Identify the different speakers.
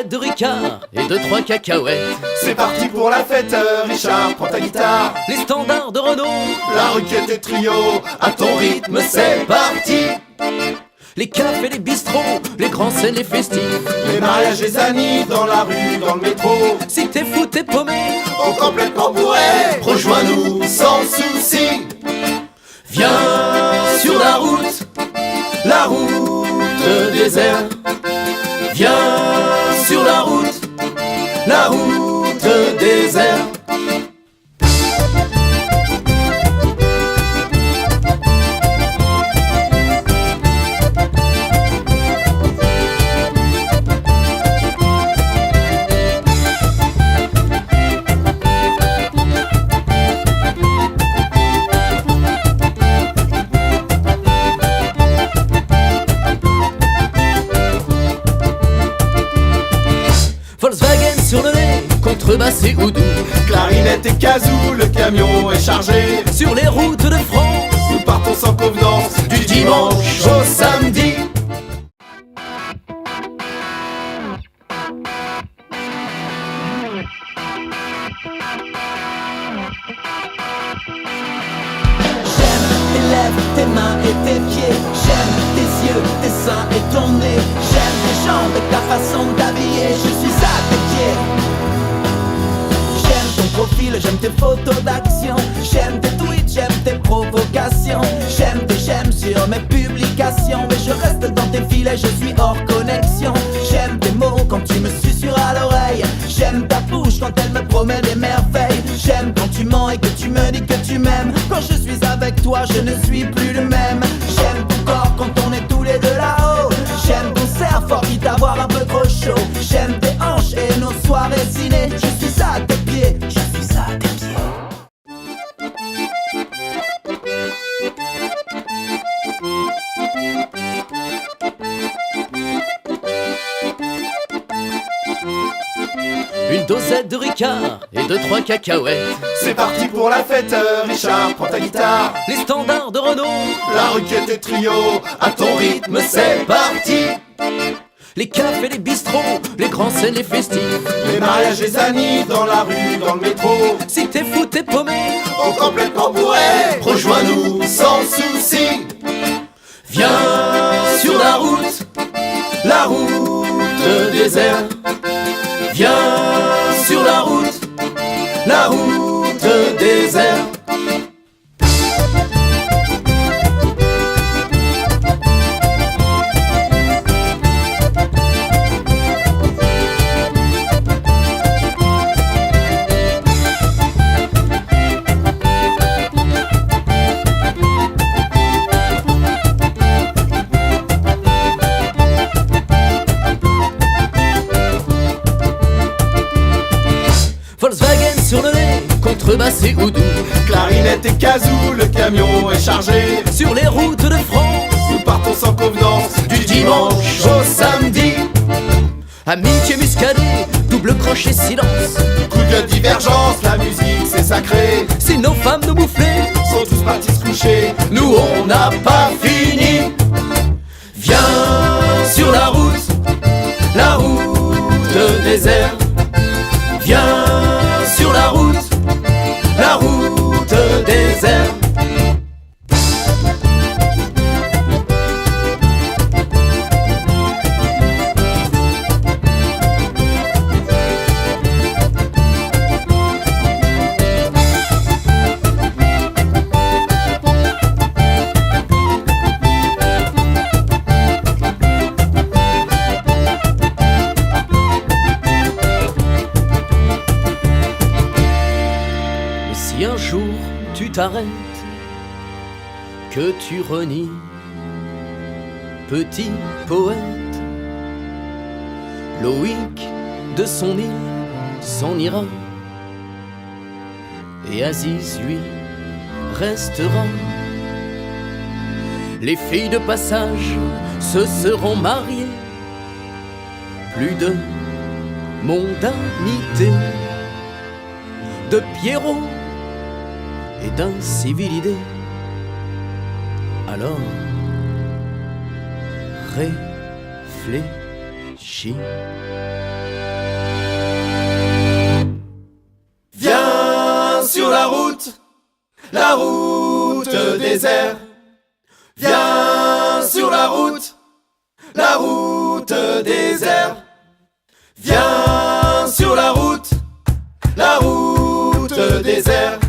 Speaker 1: dosette de Ricard et 2-3 cacahuètes.
Speaker 2: C'est parti pour la fête, Richard, prends ta guitare.
Speaker 1: Les standards de Renault,
Speaker 2: La requête et trio, à ton rythme c'est parti.
Speaker 1: les cafés, les bistrots, les grands scènes, les festifs.
Speaker 2: Les mariages, les amis, dans la rue, dans le métro.
Speaker 1: Si t'es fou, t'es paumé,
Speaker 2: On complètement bourré, rejoins-nous sans souci.
Speaker 1: viens sur la route désert. Viens sur la route désert. Volkswagen sur le nez, contrebasse et oudou.
Speaker 2: Clarinette et kazoo, le camion est chargé.
Speaker 1: Sur les routes de France,
Speaker 2: Nous partons sans convenance, du dimanche au samedi.
Speaker 3: J'aime tes lèvres, tes mains et tes pieds. J'aime tes yeux, tes seins et ton nez. J'aime tes jambes et ta façon de t'habiller. Je suis à tes pieds. J'aime ton profil, j'aime tes photos d'action. J'aime tes tweets, j'aime tes provocations. J'aime tes j'aime sur mes publications. Mais je reste dans tes filets, je suis hors connexion. J'aime tes mots quand tu me susurres à l'oreille. J'aime ta bouche quand elle me promet des merveilles. J'aime quand tu mens et que tu me dis que tu m'aimes. Quand je suis avec toi, je ne suis plus le même. J'aime ton corps quand on est tous les deux là-haut. J'aime ton cerf fort quitte à avoir un peu trop chaud. J'aime tes hanches et nos soirées ciné. Je suis à tes pieds, je suis à tes pieds.
Speaker 1: une dosette de Ricard et 2-3 cacahuètes.
Speaker 2: C'est parti pour la fête, Richard, prends ta guitare.
Speaker 1: Les standards de Renault,
Speaker 2: La requête et trio, à ton rythme c'est parti.
Speaker 1: les cafés, les bistrots, les grands scènes, les festifs.
Speaker 2: Les mariages, les amis, dans la rue, dans le métro.
Speaker 1: Si t'es fou, t'es paumé,
Speaker 2: On complètement bourré, rejoins-nous sans souci.
Speaker 1: viens sur la route désert. Viens sur la route désert. Volkswagen sur le nez, contrebasse et oudou.
Speaker 2: Clarinette et kazoo, le camion est chargé.
Speaker 1: Sur les routes de France,
Speaker 2: Nous partons sans convenance, du dimanche au samedi.
Speaker 1: amitié muscadée, double crochet, silence.
Speaker 2: Coup de divergence, la musique c'est sacré.
Speaker 1: Si nos femmes nous mouflaient,
Speaker 2: Sont tous partis se coucher,
Speaker 1: nous on n'a pas fini. Viens sur la route désert. Viens sur la route désert. Si un jour tu t'arrêtes, que tu renies, petit poète, Loïc de son île s'en ira, et Aziz lui restera. Les filles de passage se seront mariées, plus de mondanité, de Pierrot et d'incivilité. Alors réfléchis.
Speaker 2: la route désert. Viens sur la route désert. Viens sur la route désert.